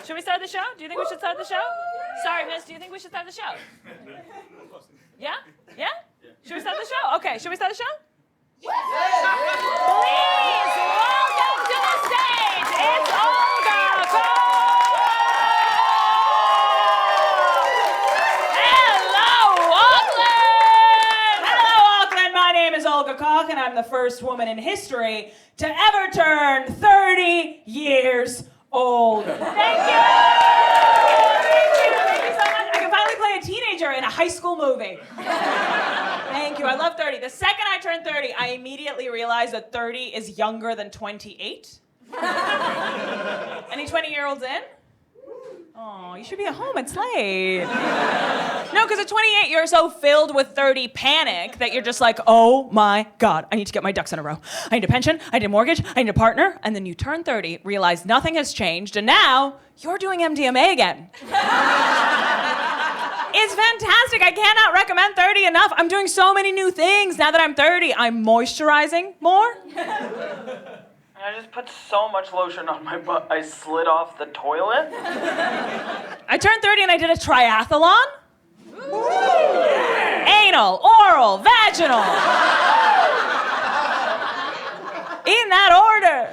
Should we start the show? Do you think we should start the show? Sorry, miss, do you think we should start the show? Yeah? Yeah? Should we start the show? Okay, should we start the show? Please welcome to the stage, it's Olga Koch! Hello, Auckland! Hello, Auckland! My name is Olga Koch, and I'm the first woman in history to ever turn 30 years old. Thank you! Thank you so much. I can finally play a teenager in a high school movie. Thank you. I love 30. The second I turned 30, I immediately realized that 30 is younger than 28. Any 20-year-olds in? Oh, you should be at home. It's late. No, because at 28, you're so filled with 30 panic that you're just like, oh my God, I need to get my ducks in a row. I need a pension, I need a mortgage, I need a partner. And then you turn 30, realize nothing has changed, and now you're doing MDMA again. It's fantastic. I cannot recommend 30 enough. I'm doing so many new things now that I'm 30. I'm moisturizing more. I just put so much lotion on my butt, I slid off the toilet. I turned 30 and I did a triathlon. Anal, oral, vaginal. In that order.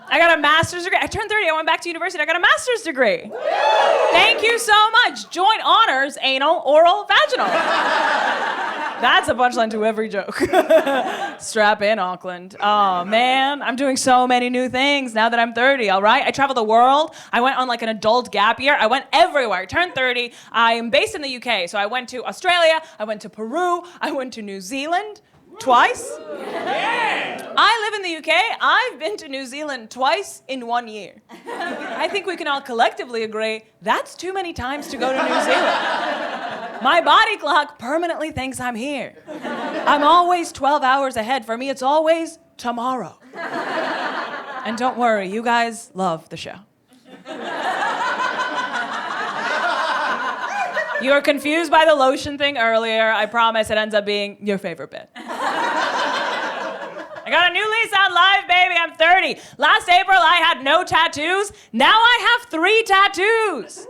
I got a master's degree. I turned 30, I went back to university, I got a master's degree. Thank you so much. Joint honors, anal, oral, vaginal. That's a punchline to every joke. Strap in, Auckland. Oh, man, I'm doing so many new things now that I'm 30, all right? I traveled the world. I went on like an adult gap year. I went everywhere. I turned 30. I am based in the UK, so I went to Australia. I went to Peru. I went to New Zealand twice. Yeah. I live in the UK. I've been to New Zealand twice in 1 year. I think we can all collectively agree that's too many times to go to New Zealand. My body clock permanently thinks I'm here. I'm always 12 hours ahead. For me, it's always tomorrow. And don't worry, you guys love the show. You were confused by the lotion thing earlier. I promise it ends up being your favorite bit. I got a new lease on life, baby. I'm 30. Last April, I had no tattoos. Now I have 3 tattoos.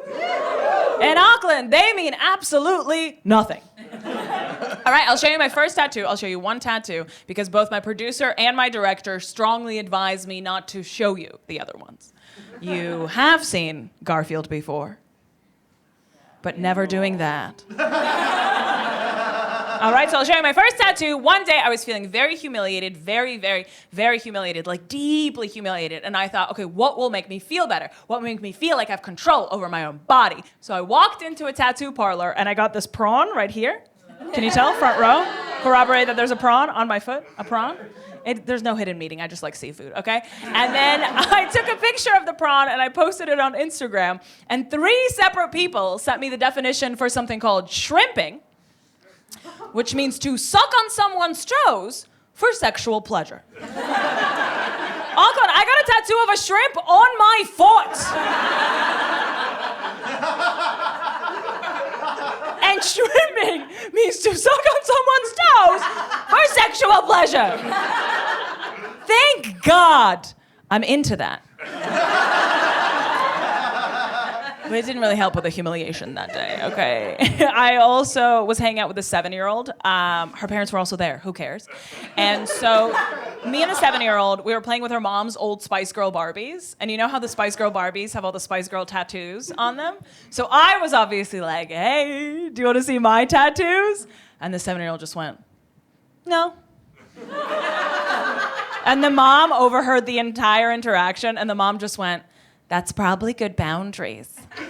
In Auckland, they mean absolutely nothing. All right, I'll show you my first tattoo. I'll show you one tattoo because both my producer and my director strongly advised me not to show you the other ones. You have seen Garfield before, but never doing that. All right, so I'll show you my first tattoo. One day I was feeling very humiliated, very, very, very humiliated, like deeply humiliated. And I thought, okay, what will make me feel better? What will make me feel like I have control over my own body? So I walked into a tattoo parlor and I got this prawn right here. Can you tell? Front row. Corroborate that there's a prawn on my foot. A prawn. There's no hidden meaning. I just like seafood, okay? And then I took a picture of the prawn and I posted it on Instagram. And 3 separate people sent me the definition for something called shrimping, which means to suck on someone's toes for sexual pleasure. Auckland, I got a tattoo of a shrimp on my foot. And shrimping means to suck on someone's toes for sexual pleasure. Thank God I'm into that. But it didn't really help with the humiliation that day, okay? I also was hanging out with a 7-year-old. Her parents were also there, who cares? And so me and the 7-year-old, we were playing with her mom's old Spice Girl Barbies. And you know how the Spice Girl Barbies have all the Spice Girl tattoos on them? So I was obviously like, hey, do you want to see my tattoos? And the 7-year-old just went, no. And the mom overheard the entire interaction, and the mom just went, that's probably good boundaries. And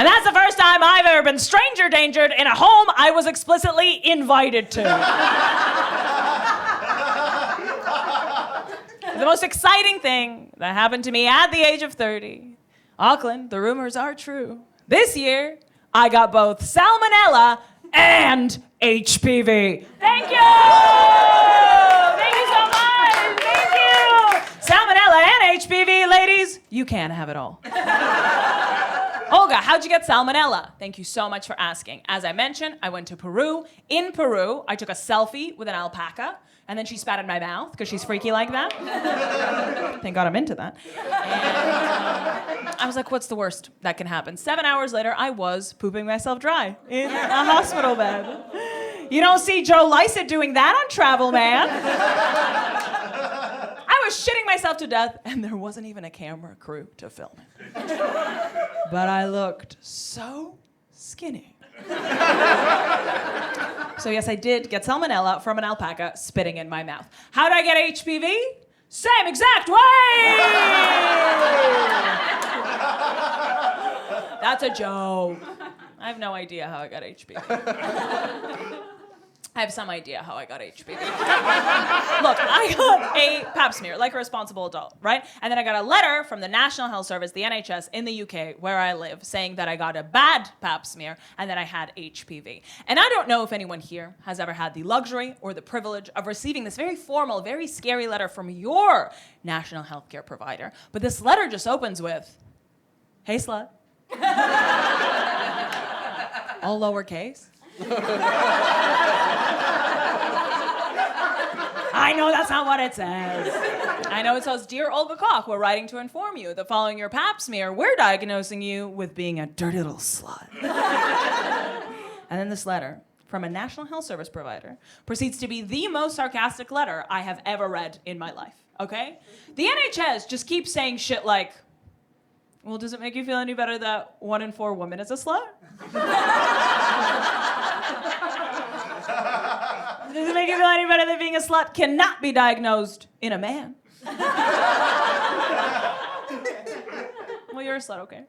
that's the first time I've ever been stranger dangered in a home I was explicitly invited to. The most exciting thing that happened to me at the age of 30, Auckland, the rumors are true. This year, I got both salmonella and HPV. Thank you! Thank you so much! Thank you! Salmonella and HPV, ladies, you can have it all. Olga, how'd you get salmonella? Thank you so much for asking. As I mentioned, I went to Peru. In Peru, I took a selfie with an alpaca, And then she spat in my mouth because she's freaky like that. Thank God I'm into that. And I was like, what's the worst that can happen? 7 hours later, I was pooping myself dry in a hospital bed. You don't see Joe Lycett doing that on Travel Man. I was shitting myself to death, and there wasn't even a camera crew to film it. But I looked so skinny. So yes, I did get salmonella from an alpaca spitting in my mouth. How did I get HPV? Same exact way! That's a joke. I have no idea how I got HPV. I have some idea how I got HPV. Look, I got a pap smear, like a responsible adult, right? And then I got a letter from the National Health Service, the NHS, in the UK, where I live, saying that I got a bad pap smear and that I had HPV. And I don't know if anyone here has ever had the luxury or the privilege of receiving this very formal, very scary letter from your national healthcare provider, but this letter just opens with, "Hey, slut." All lowercase. I know that's not what it says. I know it says, "Dear Olga Koch, we're writing to inform you that following your pap smear, we're diagnosing you with being a dirty little slut." And then this letter from a National Health Service provider proceeds to be the most sarcastic letter I have ever read in my life, okay? The NHS just keeps saying shit like, "Well, does it make you feel any better that 1 in 4 women is a slut? Does it make you feel any better that being a slut cannot be diagnosed in a man?" Well, you're a slut, okay.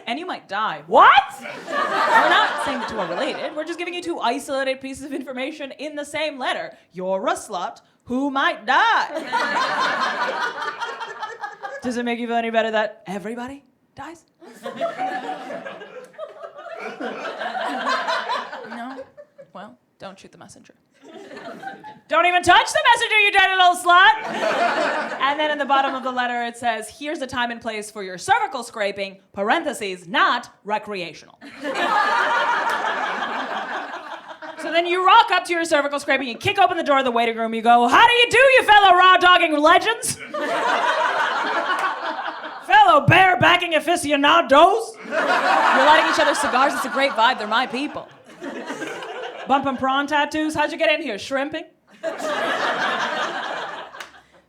And you might die. What? We're not saying the two are related. We're just giving you two isolated pieces of information in the same letter. You're a slut who might die. Does it make you feel any better that everybody dies? No? Well, don't shoot the messenger. Don't even touch the messenger, you dirty little slut! And then in the bottom of the letter it says, "Here's the time and place for your cervical scraping, parentheses, not recreational." So then you rock up to your cervical scraping, you kick open the door of the waiting room, you go, "How do you do, you fellow raw-dogging legends? Fellow barebacking aficionados? You're lighting each other's cigars, it's a great vibe, they're my people. Bumping prawn tattoos, how'd you get in here, shrimping?"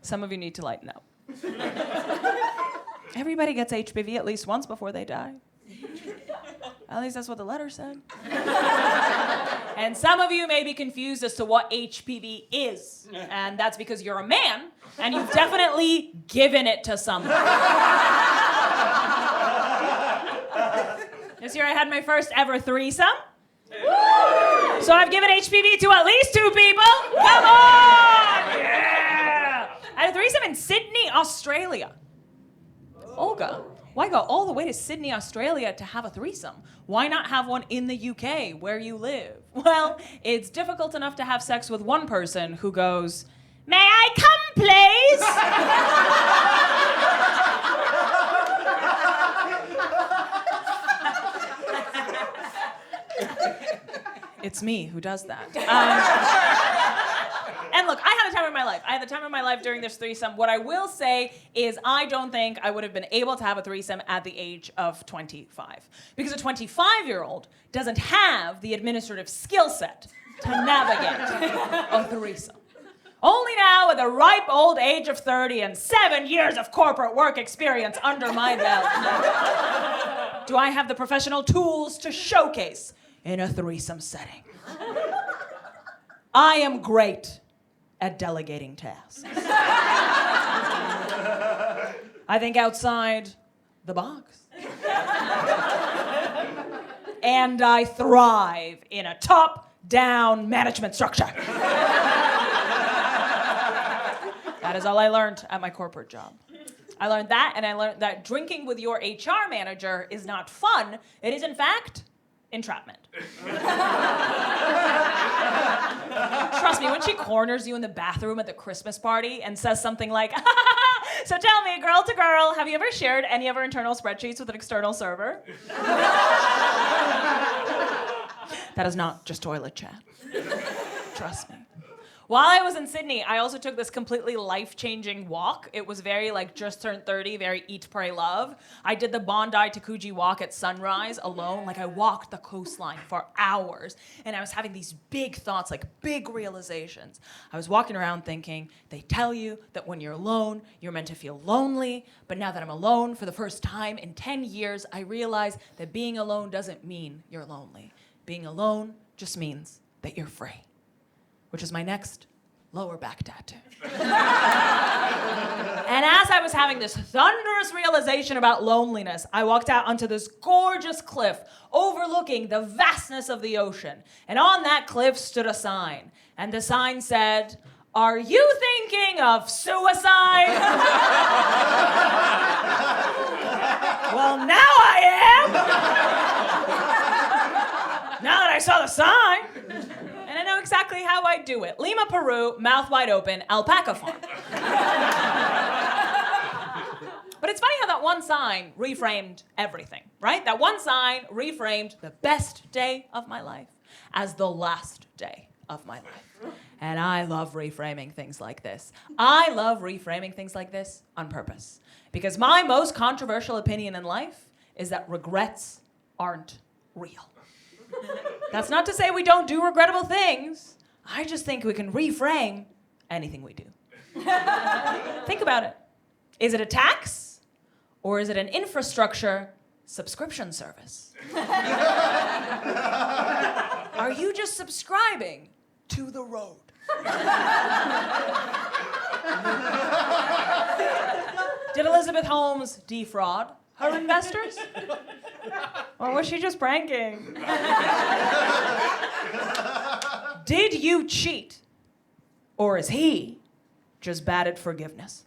Some of you need to lighten up. Everybody gets HPV at least once before they die. At least that's what the letter said. And some of you may be confused as to what HPV is. And that's because you're a man, and you've definitely given it to someone. This year I had my first ever threesome. So I've given HPV to at least 2 people. Come on! Yeah! I had a threesome in Sydney, Australia. Olga, why go all the way to Sydney, Australia to have a threesome? Why not have one in the UK where you live? Well, it's difficult enough to have sex with one person who goes, "May I come, please?" It's me who does that. And look, I had the time of my life. I had the time of my life during this threesome. What I will say is I don't think I would have been able to have a threesome at the age of 25. Because a 25-year-old doesn't have the administrative skill set to navigate a threesome. Only now, at the ripe old age of 30 and 7 years of corporate work experience under my belt, do I have the professional tools to showcase in a threesome setting. I am great at delegating tasks. I think outside the box. And I thrive in a top-down management structure. That is all I learned at my corporate job. I learned that, and I learned that drinking with your HR manager is not fun. It is, in fact, entrapment. Trust me, when she corners you in the bathroom at the Christmas party and says something like, "So tell me, girl to girl, have you ever shared any of our internal spreadsheets with an external server?" That is not just toilet chat. Trust me. While I was in Sydney, I also took this completely life-changing walk. It was very like just turned 30, very eat, pray, love. I did the Bondi to Coogee walk at sunrise alone. Like I walked the coastline for hours and I was having these big thoughts, like big realizations. I was walking around thinking, they tell you that when you're alone, you're meant to feel lonely. But now that I'm alone for the first time in 10 years, I realize that being alone doesn't mean you're lonely. Being alone just means that you're free. Which is my next lower back tattoo. And as I was having this thunderous realization about loneliness, I walked out onto this gorgeous cliff overlooking the vastness of the ocean. And on that cliff stood a sign. And the sign said, "Are you thinking of suicide?" Well, now I am. Now that I saw the sign. And I know exactly how I do it. Lima, Peru, mouth wide open, alpaca farm. But it's funny how that one sign reframed everything, right? That one sign reframed the best day of my life as the last day of my life. And I love reframing things like this. I love reframing things like this on purpose. Because my most controversial opinion in life is that regrets aren't real. That's not to say we don't do regrettable things. I just think we can reframe anything we do. Think about it. Is it a tax or is it an infrastructure subscription service? Are you just subscribing to the road? Did Elizabeth Holmes defraud her investors? Or was she just pranking? Did you cheat? Or is he just bad at forgiveness?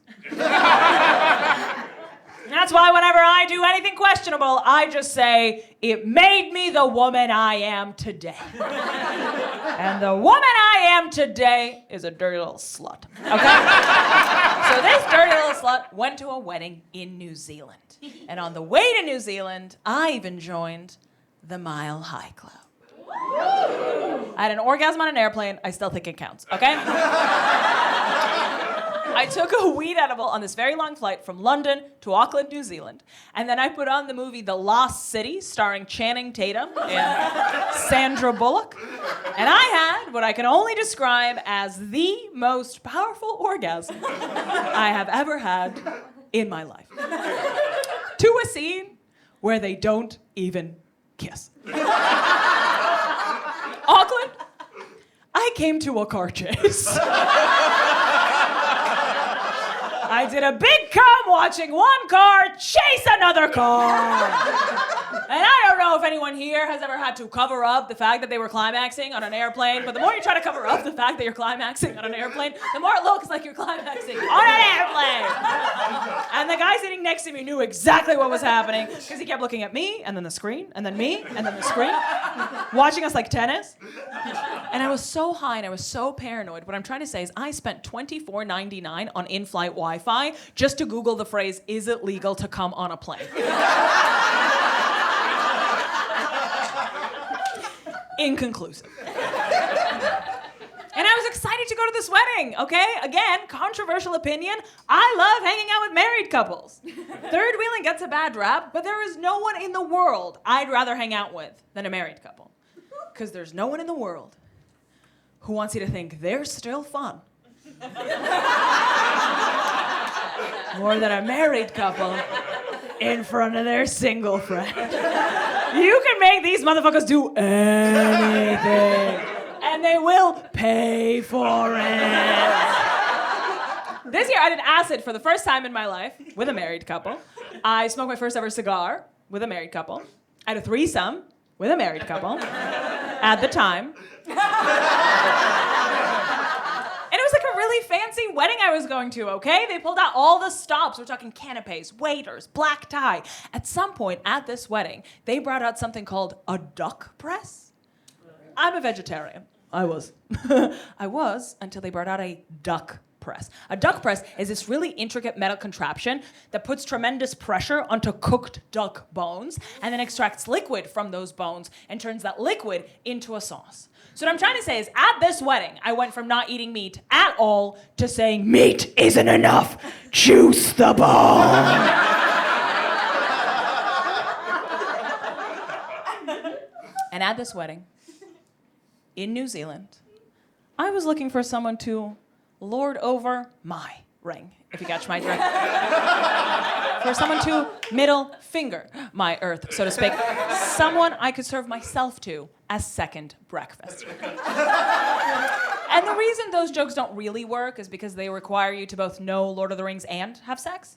That's why whenever I do anything questionable, I just say, it made me the woman I am today. And the woman I am today is a dirty little slut, okay? So this dirty little slut went to a wedding in New Zealand. And on the way to New Zealand, I even joined the Mile High Club. I had an orgasm on an airplane. I still think it counts, okay? I took a weed edible on this very long flight from London to Auckland, New Zealand. And then I put on the movie The Lost City, starring Channing Tatum and Sandra Bullock. And I had what I can only describe as the most powerful orgasm I have ever had in my life. To a scene where they don't even kiss. Auckland, I came to a car chase. I did a big cum watching one car chase another car. And I don't know if anyone here has ever had to cover up the fact that they were climaxing on an airplane, but the more you try to cover up the fact that you're climaxing on an airplane, the more it looks like you're climaxing on an airplane. And the guy sitting next to me knew exactly what was happening because he kept looking at me and then the screen and then me and then the screen, watching us like tennis. And I was so high and I was so paranoid. What I'm trying to say is I spent $24.99 on in-flight Wi-Fi just to Google the phrase, "Is it legal to come on a plane?" Inconclusive. And I was excited to go to this wedding, okay? Again, controversial opinion. I love hanging out with married couples. Third wheeling gets a bad rap, but there is no one in the world I'd rather hang out with than a married couple. Because there's no one in the world who wants you to think they're still fun more than a married couple in front of their single friend. You can make these motherfuckers do anything, and they will pay for it. This year, I did acid for the first time in my life with a married couple. I smoked my first ever cigar with a married couple. I had a threesome with a married couple at the time. And it was like a really fancy wedding I was going to, okay? They pulled out all the stops. We're talking canapes, waiters, black tie. At some point at this wedding, they brought out something called a duck press. I'm a vegetarian. I was. I was until they brought out a duck press. A duck press is this really intricate metal contraption that puts tremendous pressure onto cooked duck bones and then extracts liquid from those bones and turns that liquid into a sauce. So what I'm trying to say is, at this wedding, I went from not eating meat at all to saying, meat isn't enough, juice the bone. And at this wedding, in New Zealand, I was looking for someone to lord over my ring, if you catch my drift. For someone to middle finger my earth, so to speak. Someone I could serve myself to as second breakfast. And the reason those jokes don't really work is because they require you to both know Lord of the Rings and have sex.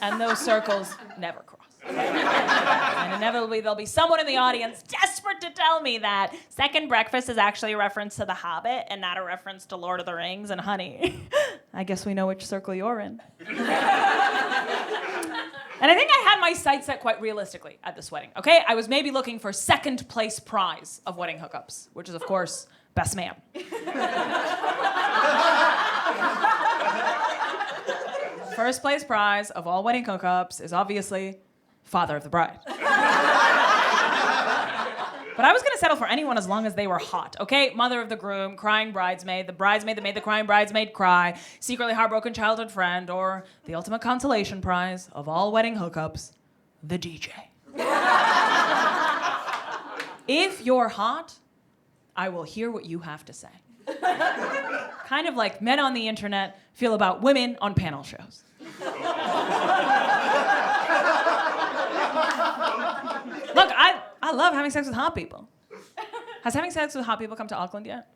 And those circles never cross. And inevitably there'll be someone in the audience desperate to tell me that second breakfast is actually a reference to The Hobbit and not a reference to Lord of the Rings. And honey, I guess we know which circle you're in. And I think I had my sights set quite realistically at this wedding, okay? I was maybe looking for second place prize of wedding hookups, which is, of course, best man. First place prize of all wedding hookups is obviously father of the bride. But I was gonna settle for anyone as long as they were hot, okay? Mother of the groom, crying bridesmaid, the bridesmaid that made the crying bridesmaid cry, secretly heartbroken childhood friend, or the ultimate consolation prize of all wedding hookups, the DJ. If you're hot, I will hear what you have to say. Kind of like men on the internet feel about women on panel shows. Look, I love having sex with hot people. Has having sex with hot people come to Auckland yet?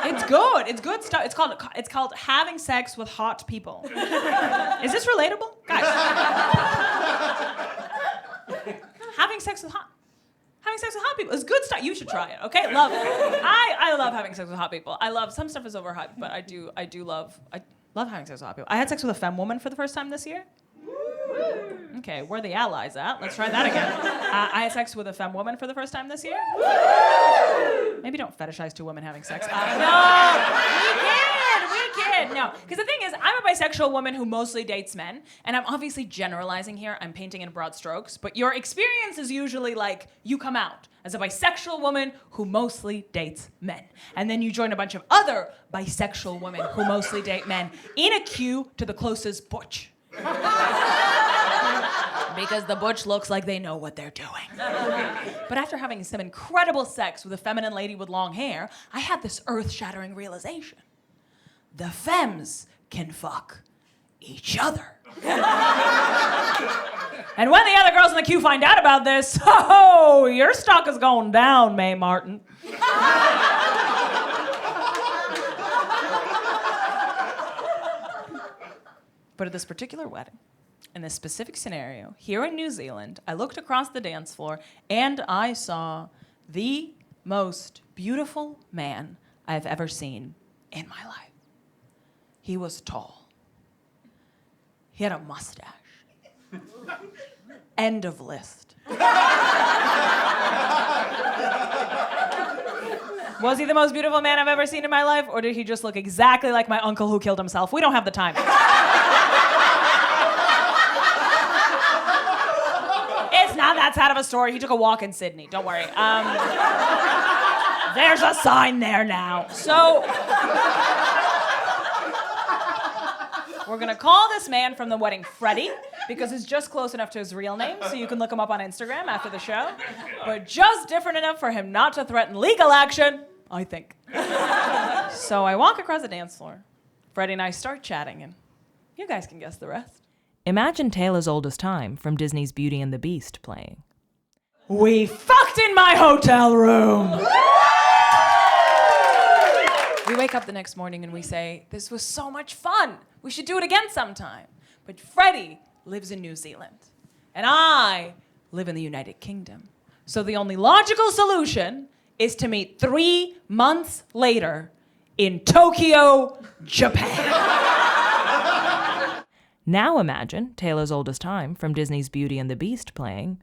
It's good. It's good stuff. It's called having sex with hot people. Is this relatable? Guys. Having sex with hot people is good stuff. You should try it, okay? I love having sex with hot people. Some stuff is overhyped, but I love having sex with hot people. I had sex with a femme woman for the first time this year. Okay, where are the allies at? Let's try that again. I had sex with a femme woman for the first time this year. Maybe don't fetishize two women having sex. No, we kid. No, because the thing is, I'm a bisexual woman who mostly dates men, and I'm obviously generalizing here. I'm painting in broad strokes, but your experience is usually like you come out as a bisexual woman who mostly dates men, and then you join a bunch of other bisexual women who mostly date men in a queue to the closest butch. Because the butch looks like they know what they're doing. But after having some incredible sex with a feminine lady with long hair, I had this earth-shattering realization. The femmes can fuck each other. And when the other girls in the queue find out about this, oh, your stock is going down, Mae Martin. But at this particular wedding, in this specific scenario, here in New Zealand, I looked across the dance floor and I saw the most beautiful man I've ever seen in my life. He was tall. He had a mustache. End of list. Was he the most beautiful man I've ever seen in my life, or did he just look exactly like my uncle who killed himself? We don't have the time. It's not that sad of a story. He took a walk in Sydney. Don't worry. There's a sign there now. So we're gonna call this man from the wedding Freddy, because it's just close enough to his real name, so you can look him up on Instagram after the show, but just different enough for him not to threaten legal action, I think. So I walk across the dance floor. Freddy and I start chatting, and you guys can guess the rest. Imagine Taylor's Oldest Time from Disney's Beauty and the Beast playing. We fucked in my hotel room! We wake up the next morning and we say, this was so much fun. We should do it again sometime. But Freddy lives in New Zealand, and I live in the United Kingdom. So the only logical solution is to meet 3 months later in Tokyo, Japan. Now imagine Taylor's Oldest Time from Disney's Beauty and the Beast playing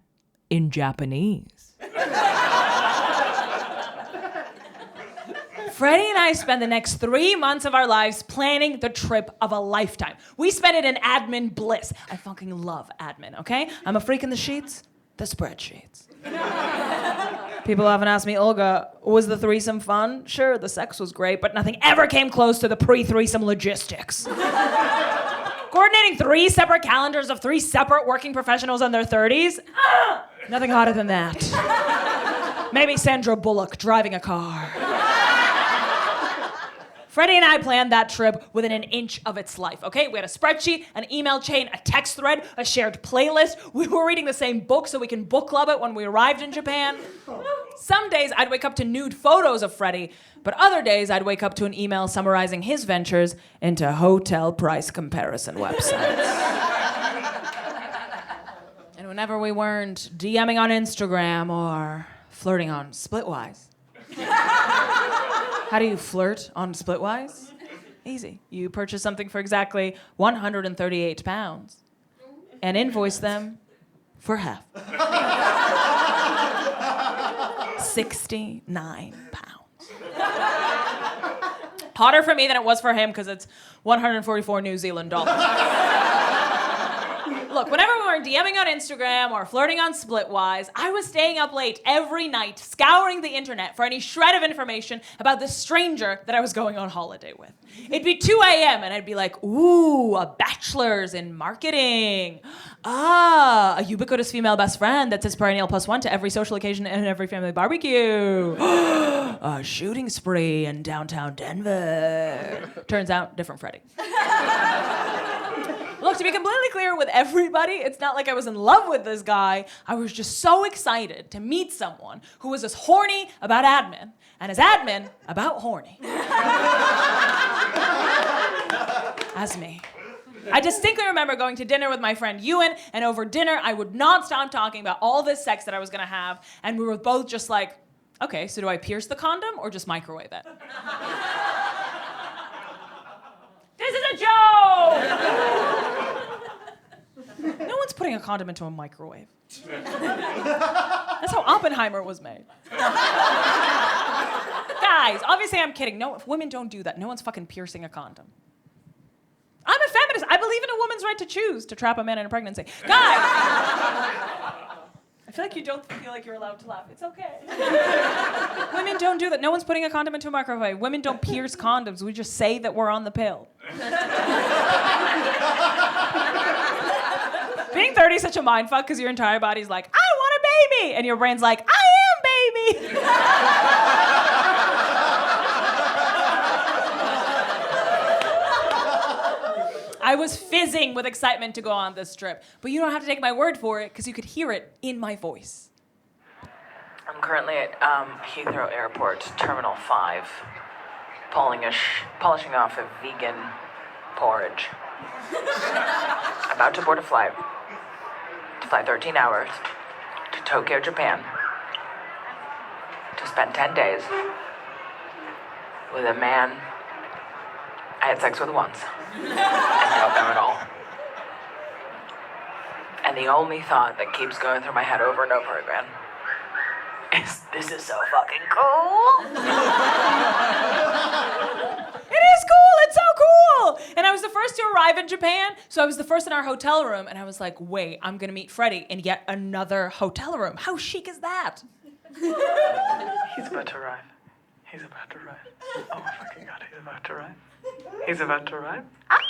in Japanese. Freddie and I spent the next 3 months of our lives planning the trip of a lifetime. We spent it in admin bliss. I fucking love admin, okay? I'm a freak in the sheets, the spreadsheets. People often ask me, Olga, was the threesome fun? Sure, the sex was great, but nothing ever came close to the pre-threesome logistics. Coordinating 3 separate calendars of 3 separate working professionals in their 30s? Nothing hotter than that. Maybe Sandra Bullock driving a car. Freddie and I planned that trip within an inch of its life, okay? We had a spreadsheet, an email chain, a text thread, a shared playlist. We were reading the same book so we can book club it when we arrived in Japan. Some days I'd wake up to nude photos of Freddie, but other days I'd wake up to an email summarizing his ventures into hotel price comparison websites. And whenever we weren't DMing on Instagram or flirting on Splitwise. How do you flirt on Splitwise? Easy. You purchase something for exactly 138 pounds and invoice them for half. 69 pounds. Hotter for me than it was for him because it's 144 New Zealand dollars. Look, whenever we were DMing on Instagram or flirting on Splitwise, I was staying up late every night, scouring the internet for any shred of information about the stranger that I was going on holiday with. It'd be 2 a.m. and I'd be like, ooh, a bachelor's in marketing. Ah, a ubiquitous female best friend that says perennial +1 to every social occasion and every family barbecue. A shooting spree in downtown Denver. Turns out, different Freddy. Look, to be completely clear with everybody, it's not like I was in love with this guy. I was just so excited to meet someone who was as horny about admin and as admin about horny. As me. I distinctly remember going to dinner with my friend Ewan, and over dinner, I would not stop talking about all this sex that I was gonna have, and we were both just like, okay, so do I pierce the condom or just microwave it? This is a joke! No one's putting a condom into a microwave. That's how Oppenheimer was made. Guys, obviously I'm kidding. No, women don't do that. No one's fucking piercing a condom. I'm a feminist. I believe in a woman's right to choose to trap a man in a pregnancy. Guys! I feel like you don't feel like you're allowed to laugh. It's okay. Women don't do that. No one's putting a condom into a microwave. Women don't pierce condoms. We just say that we're on the pill. Being 30 is such a mindfuck because your entire body's like, I want a baby! And your brain's like, I am baby! I was fizzing with excitement to go on this trip, but you don't have to take my word for it because you could hear it in my voice. I'm currently at Heathrow Airport, Terminal 5, polishing off a vegan porridge. About to board a flight to fly 13 hours to Tokyo, Japan, to spend 10 days with a man I had sex with once and don't know at all. And the only thought that keeps going through my head over and over again is, this is so fucking cool. It is cool, it's so cool! And I was the first to arrive in Japan, so I was the first in our hotel room, and I was like, wait, I'm gonna meet Freddy in yet another hotel room. How chic is that? He's about to arrive. He's about to arrive. Oh my fucking god, he's about to arrive. He's about to arrive. Ah!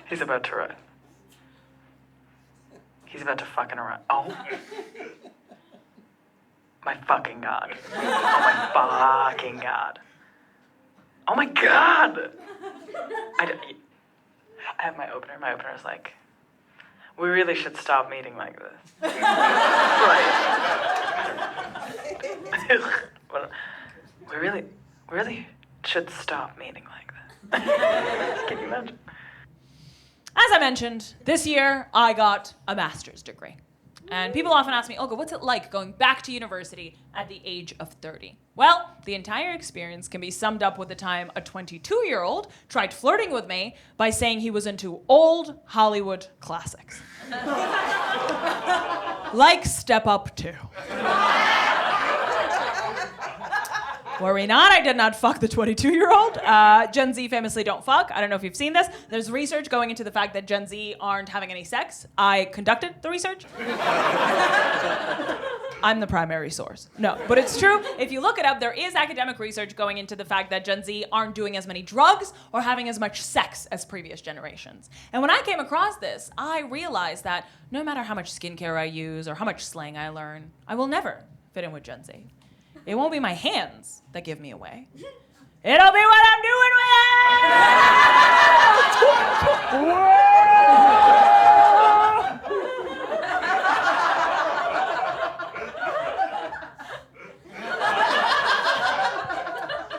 He's about to arrive. He's about to fucking arrive. Oh. My fucking god. Oh my fucking god. Oh my god! I have my opener. My opener's like, we really should stop meeting like this. Right. we really should stop meeting like this. Can you imagine? As I mentioned, this year I got a master's degree. And people often ask me, Olga, what's it like going back to university at the age of 30? Well, the entire experience can be summed up with the time a 22-year-old tried flirting with me by saying he was into old Hollywood classics. Like Step Up 2. Worry not, I did not fuck the 22-year-old. Gen Z famously don't fuck. I don't know if you've seen this. There's research going into the fact that Gen Z aren't having any sex. I conducted the research. I'm the primary source. No, but it's true. If you look it up, there is academic research going into the fact that Gen Z aren't doing as many drugs or having as much sex as previous generations. And when I came across this, I realized that no matter how much skincare I use or how much slang I learn, I will never fit in with Gen Z. It won't be my hands that give me away. It'll be what I'm doing with it!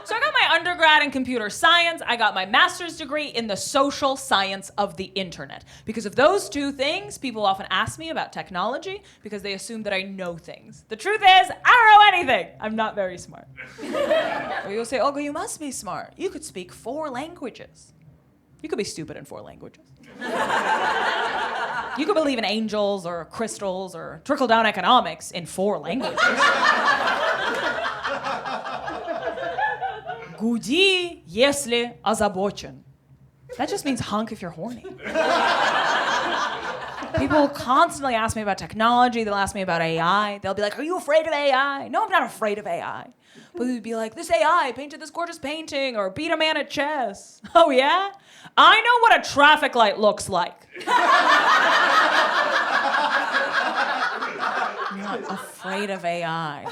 So I got my undergrad in computer science. I got my master's degree in the social science of the internet. Because of those two things, people often ask me about technology because they assume that I know things. The truth is, I don't know anything. I'm not very smart. Or you'll say, Olga, you must be smart. You could speak 4 languages. You could be stupid in 4 languages. You could believe in angels or crystals or trickle-down economics in 4 languages. Гуди, если озабочен. That just means hunk if you're horny. People constantly ask me about technology. They'll ask me about AI. They'll be like, are you afraid of AI? No, I'm not afraid of AI. But they'd be like, this AI painted this gorgeous painting or beat a man at chess. Oh, yeah? I know what a traffic light looks like. I'm not afraid of AI.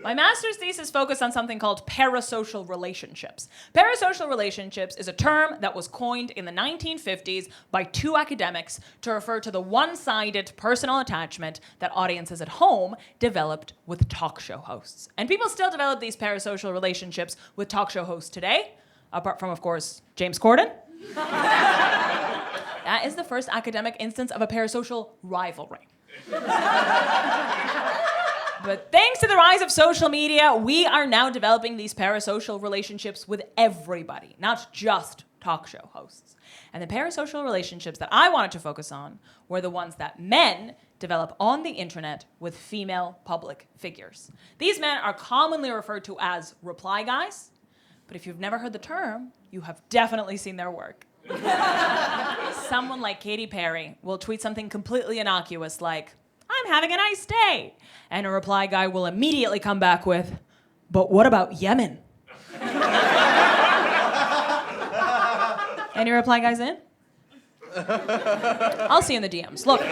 My master's thesis focused on something called parasocial relationships. Parasocial relationships is a term that was coined in the 1950s by 2 academics to refer to the one-sided personal attachment that audiences at home developed with talk show hosts. And people still develop these parasocial relationships with talk show hosts today, apart from, of course, James Corden. That is the first academic instance of a parasocial rivalry. But thanks to the rise of social media, we are now developing these parasocial relationships with everybody, not just talk show hosts. And the parasocial relationships that I wanted to focus on were the ones that men develop on the internet with female public figures. These men are commonly referred to as reply guys, but if you've never heard the term, you have definitely seen their work. Someone like Katy Perry will tweet something completely innocuous like, I'm having a nice day. And a reply guy will immediately come back with, but what about Yemen? Any reply guys in? I'll see you in the DMs. Look,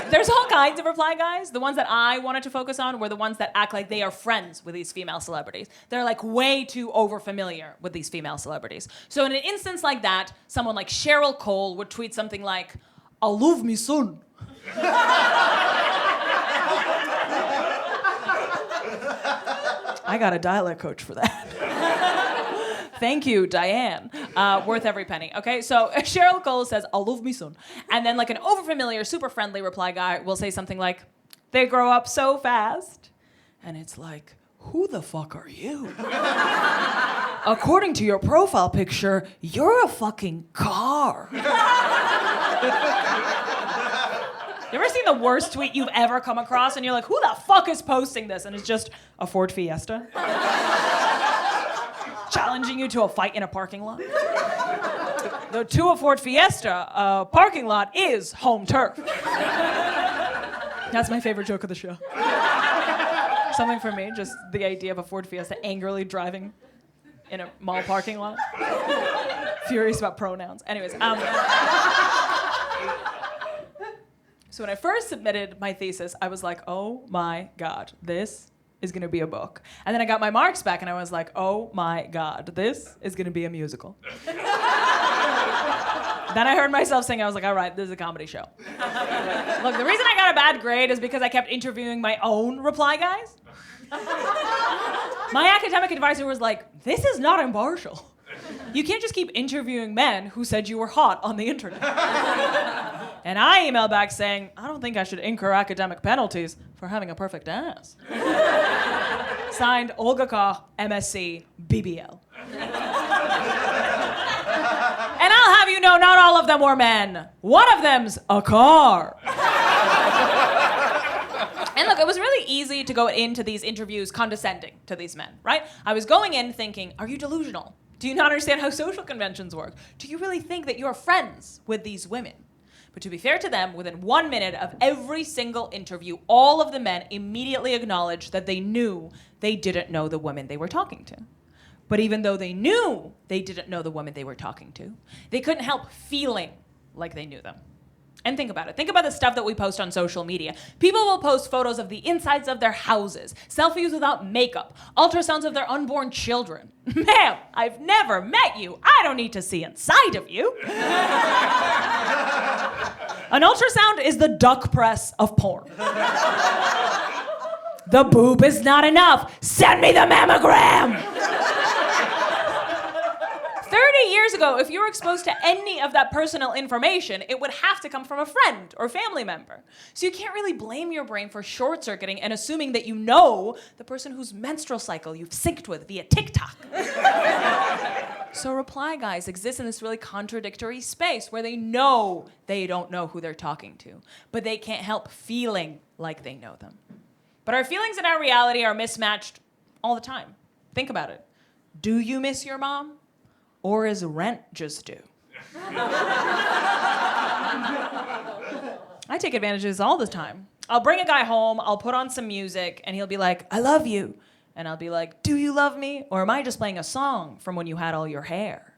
there's all kinds of reply guys. The ones that I wanted to focus on were the ones that act like they are friends with these female celebrities. They're like way too over-familiar with these female celebrities. So in an instance like that, someone like Cheryl Cole would tweet something like, I love me son. I got a dialect coach for that. Thank you, Diane. Worth every penny. Okay, so Cheryl Cole says, I love me son. And then like an overfamiliar, super friendly reply guy will say something like, they grow up so fast. And it's like, who the fuck are you? According to your profile picture, you're a fucking car. You ever seen the worst tweet you've ever come across and you're like, who the fuck is posting this? And it's just a Ford Fiesta. Challenging you to a fight in a parking lot. Though to a Ford Fiesta, a parking lot is home turf. That's my favorite joke of the show. Something for me, just the idea of a Ford Fiesta angrily driving in a mall parking lot. Furious about pronouns. Anyways, so when I first submitted my thesis, I was like, oh my God, this is gonna be a book. And then I got my marks back and I was like, oh my God, this is gonna be a musical. Then I heard myself sing, I was like, all right, this is a comedy show. Look, the reason I got a bad grade is because I kept interviewing my own reply guys. My academic advisor was like, this is not impartial. You can't just keep interviewing men who said you were hot on the internet. And I emailed back saying, I don't think I should incur academic penalties for having a perfect ass. Signed, Olga Koch, MSc, BBL. And I'll have you know, not all of them were men. One of them's a car. And look, it was really easy easy to go into these interviews condescending to these men, right? I was going in thinking, are you delusional? Do you not understand how social conventions work? Do you really think that you're friends with these women? But to be fair to them, within 1 minute of every single interview, all of the men immediately acknowledged that they knew they didn't know the women they were talking to. But even though they knew they didn't know the women they were talking to, they couldn't help feeling like they knew them. And think about it. Think about the stuff that we post on social media. People will post photos of the insides of their houses, selfies without makeup, ultrasounds of their unborn children. Ma'am, I've never met you. I don't need to see inside of you. An ultrasound is the duck press of porn. The boob is not enough. Send me the mammogram. 30 years ago, if you were exposed to any of that personal information, it would have to come from a friend or family member. So you can't really blame your brain for short-circuiting and assuming that you know the person whose menstrual cycle you've synced with via TikTok. So reply guys exist in this really contradictory space where they know they don't know who they're talking to, but they can't help feeling like they know them. But our feelings and our reality are mismatched all the time. Think about it. Do you miss your mom? Or is rent just due? I take advantage of this all the time. I'll bring a guy home, I'll put on some music, and he'll be like, I love you. And I'll be like, do you love me? Or am I just playing a song from when you had all your hair?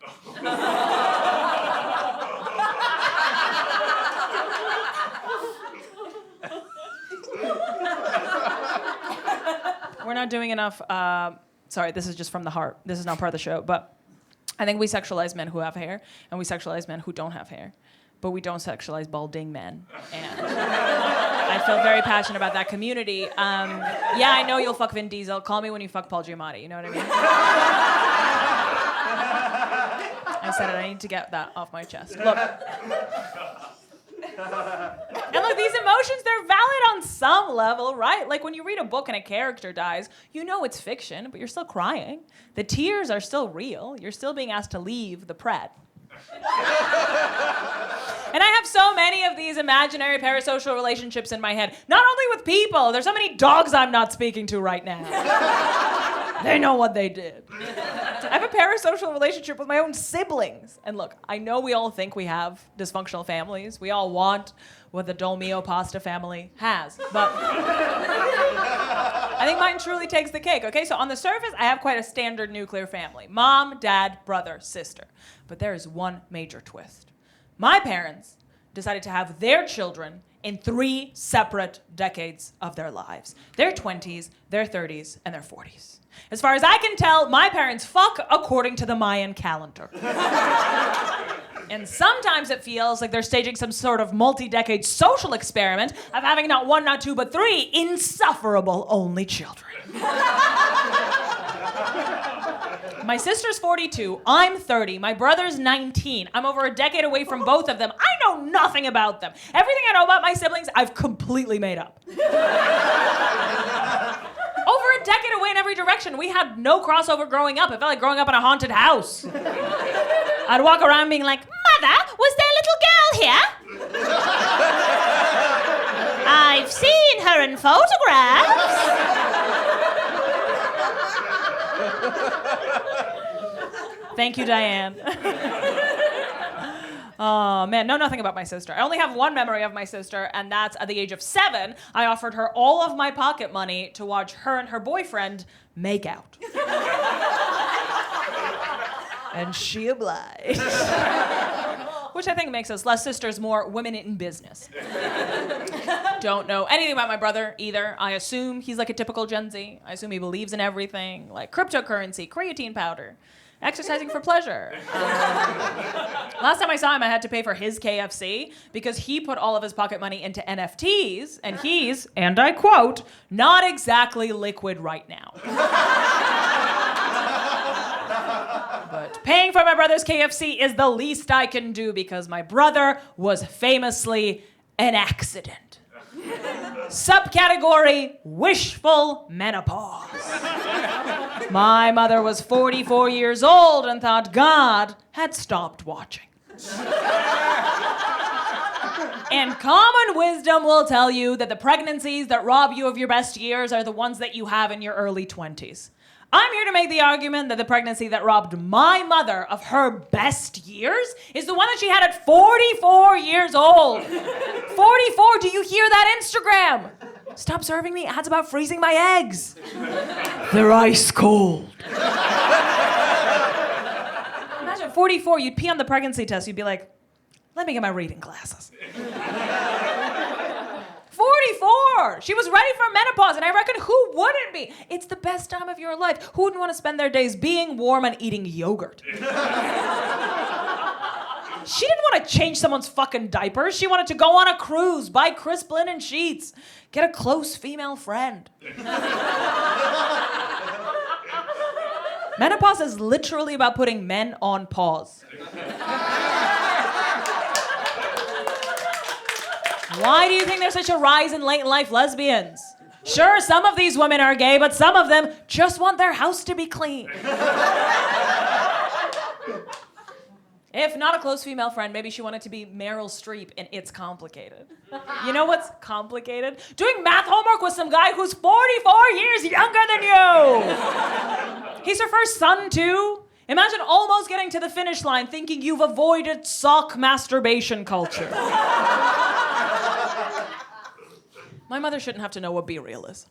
We're not doing enough, sorry, this is just from the heart. This is not part of the show, but I think we sexualize men who have hair, and we sexualize men who don't have hair. But we don't sexualize balding men. And I feel very passionate about that community. Yeah, I know you'll fuck Vin Diesel. Call me when you fuck Paul Giamatti. You know what I mean? I said it. I need to get that off my chest. Look. And look, these emotions, they're valid on some level, right? Like when you read a book and a character dies, you know it's fiction, but you're still crying. The tears are still real. You're still being asked to leave the pret. And I have so many of these imaginary parasocial relationships in my head. Not only with people, there's so many dogs I'm not speaking to right now. They know what they did. I have a parasocial relationship with my own siblings. And look, I know we all think we have dysfunctional families. We all want what the Dolmio pasta family has. But I think mine truly takes the cake, okay? So on the surface, I have quite a standard nuclear family. Mom, dad, brother, sister. But there is one major twist. My parents decided to have their children in 3 separate decades of their lives. Their 20s, their 30s, and their 40s. As far as I can tell, my parents fuck according to the Mayan calendar. And sometimes it feels like they're staging some sort of multi-decade social experiment of having not 1, not 2, but 3 insufferable only children. My sister's 42, I'm 30, my brother's 19. I'm over a decade away from both of them. I know nothing about them. Everything I know about my siblings, I've completely made up. Over a decade away in every direction. We had no crossover growing up. It felt like growing up in a haunted house. I'd walk around being like, Mother, was there a little girl here? I've seen her in photographs. Thank you, Diane. Oh, man, know nothing about my sister. I only have one memory of my sister, and that's at the age of 7, I offered her all of my pocket money to watch her and her boyfriend make out. And she obliged. Which I think makes us less sisters, more women in business. Don't know anything about my brother either. I assume he's like a typical Gen Z. I assume he believes in everything, like cryptocurrency, creatine powder, exercising for pleasure. Last time I saw him, I had to pay for his KFC because he put all of his pocket money into NFTs, and he's, and I quote, not exactly liquid right now. But paying for my brother's KFC is the least I can do because my brother was famously an accident. Subcategory wishful menopause. My mother was 44 years old and thought God had stopped watching. And common wisdom will tell you that the pregnancies that rob you of your best years are the ones that you have in your early 20s. I'm here to make the argument that the pregnancy that robbed my mother of her best years is the one that she had at 44 years old. 44, do you hear that, Instagram? Stop serving me ads about freezing my eggs. They're ice cold. Imagine 44, you'd pee on the pregnancy test, you'd be like, let me get my reading glasses. 44! She was ready for menopause, and I reckon who wouldn't be? It's the best time of your life. Who wouldn't want to spend their days being warm and eating yogurt? She didn't want to change someone's fucking diapers. She wanted to go on a cruise, buy crisp linen sheets, get a close female friend. Menopause is literally about putting men on pause. Why do you think there's such a rise in late-in-life lesbians? Sure, some of these women are gay, but some of them just want their house to be clean. If not a close female friend, maybe she wanted to be Meryl Streep in It's Complicated. You know what's complicated? Doing math homework with some guy who's 44 years younger than you. He's her first son, too. Imagine almost getting to the finish line thinking you've avoided sock masturbation culture. My mother shouldn't have to know what Be Real is.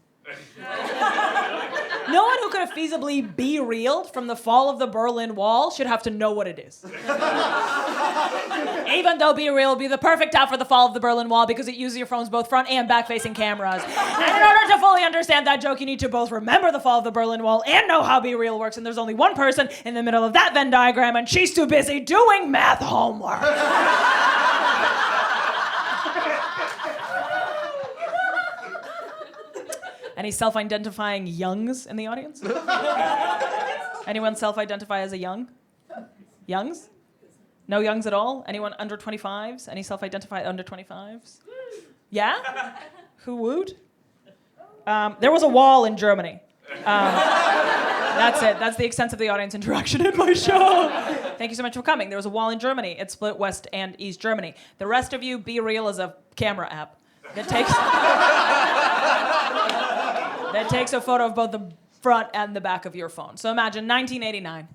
No one who could have feasibly be reeled from the fall of the Berlin Wall should have to know what it is. Even though Be Real would be the perfect app for the fall of the Berlin Wall because it uses your phone's both front and back-facing cameras. And in order to fully understand that joke, you need to both remember the fall of the Berlin Wall and know how Be Real works. And there's only one person in the middle of that Venn diagram, and she's too busy doing math homework. Any self-identifying youngs in the audience? Anyone self-identify as a young? Youngs? No youngs at all? Anyone under 25s? Any self-identify under 25s? Yeah? Who would? There was a wall in Germany. That's it. That's the extent of the audience interaction in my show. Thank you so much for coming. There was a wall in Germany. It split West and East Germany. The rest of you, Be Real is a camera app that takes a photo of both the front and the back of your phone. So imagine 1989.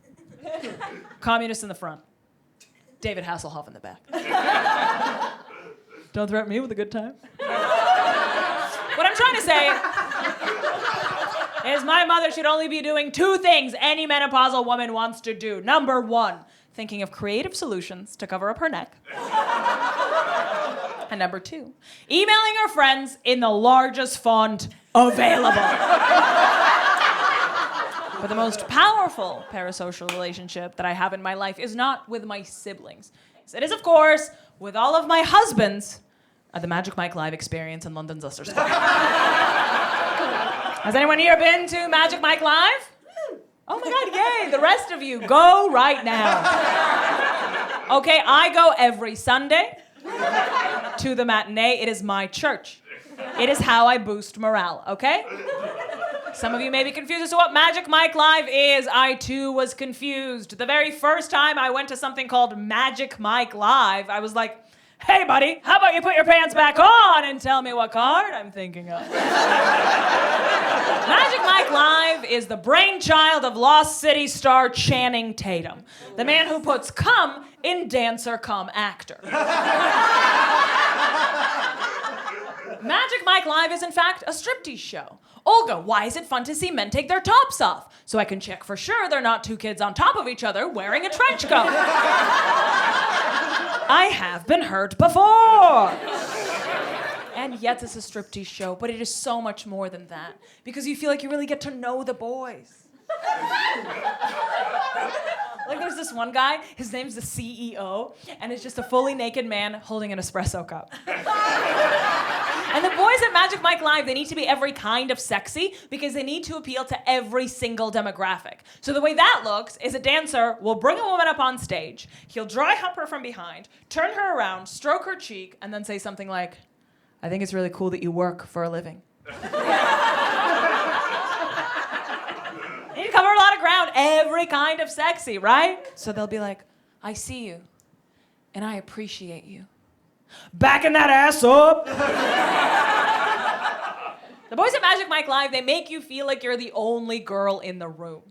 Communists in the front. David Hasselhoff in the back. Don't threaten me with a good time. What I'm trying to say is my mother should only be doing two things any menopausal woman wants to do. Number one, thinking of creative solutions to cover up her neck. And number two, emailing her friends in the largest font available. But the most powerful parasocial relationship that I have in my life is not with my siblings. It is, of course, with all of my husbands at the Magic Mike Live experience in London's Leicester Square. Has anyone here been to Magic Mike Live? Oh my God, yay. The rest of you, go right now. Okay, I go every Sunday to the matinee. It is my church. It is how I boost morale, okay? Some of you may be confused as to what Magic Mike Live is. I, too, was confused. The very first time I went to something called Magic Mike Live, I was like, hey, buddy, how about you put your pants back on and tell me what card I'm thinking of? Magic Mike Live is the brainchild of Lost City star Channing Tatum, the man who puts cum in dancer cum actor. Magic Mike Live is, in fact, a striptease show. Olga, why is it fun to see men take their tops off? So I can check for sure they're not two kids on top of each other wearing a trench coat. I have been hurt before. And yet it's a striptease show, but it is so much more than that. Because you feel like you really get to know the boys. Like there's this one guy, his name's the CEO, and it's just a fully naked man holding an espresso cup. And the boys at Magic Mike Live, they need to be every kind of sexy because they need to appeal to every single demographic. So the way that looks is a dancer will bring a woman up on stage, he'll dry hump her from behind, turn her around, stroke her cheek, and then say something like, I think it's really cool that you work for a living. You need to cover a lot of ground, every kind of sexy, right? So they'll be like, I see you, and I appreciate you. Backing that ass up. The boys at Magic Mike Live, they make you feel like you're the only girl in the room.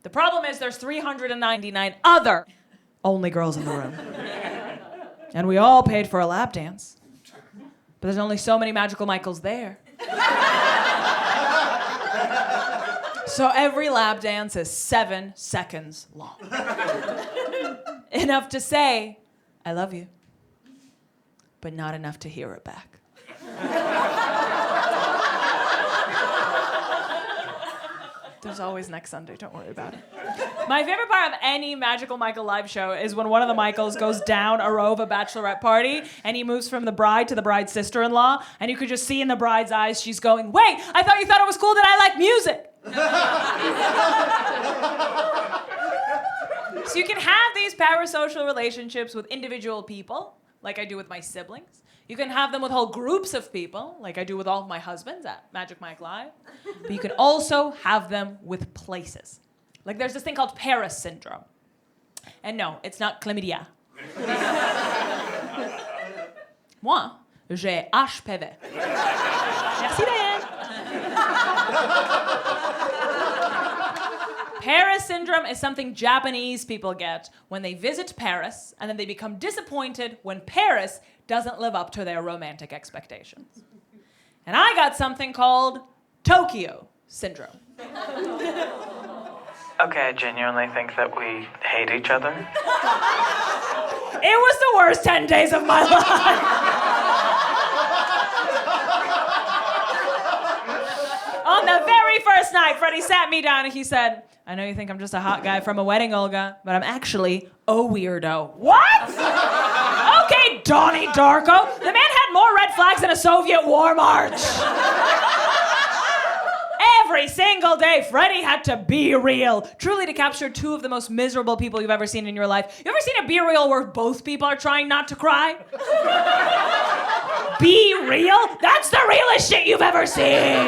The problem is there's 399 other only girls in the room. And we all paid for a lap dance. But there's only so many Magical Michaels there. So every lap dance is 7 seconds long. Enough to say, I love you. But not enough to hear it back. There's always next Sunday, don't worry about it. My favorite part of any Magical Michael live show is when one of the Michaels goes down a row of a bachelorette party and he moves from the bride to the bride's sister-in-law, and you could just see in the bride's eyes she's going, wait, I thought you thought it was cool that I like music. So you can have these parasocial relationships with individual people, like I do with my siblings. You can have them with whole groups of people, like I do with all of my husbands at Magic Mike Live. But you can also have them with places. Like there's this thing called Paris syndrome. And no, it's not chlamydia. Moi, j'ai HPV. Merci, Diane. Paris syndrome is something Japanese people get when they visit Paris and then they become disappointed when Paris doesn't live up to their romantic expectations. And I got something called Tokyo syndrome. Okay, I genuinely think that we hate each other. It was the worst 10 days of my life. On the very first night, Freddy sat me down and he said, I know you think I'm just a hot guy from a wedding, Olga, but I'm actually a weirdo. What? Okay, Donnie Darko. The man had more red flags than a Soviet war march. Every single day, Freddy had to be real, truly to capture two of the most miserable people you've ever seen in your life. You ever seen a Be Real where both people are trying not to cry? Be real? That's the realest shit you've ever seen.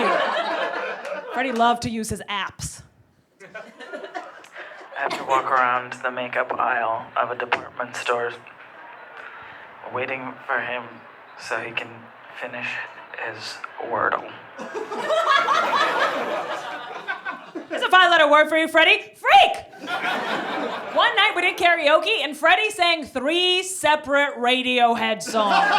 Freddy loved to use his apps. I have to walk around the makeup aisle of a department store waiting for him so he can finish his Wordle. There's a 5-letter word for you, Freddy. Freak! One night we did karaoke and Freddy sang 3 separate Radiohead songs.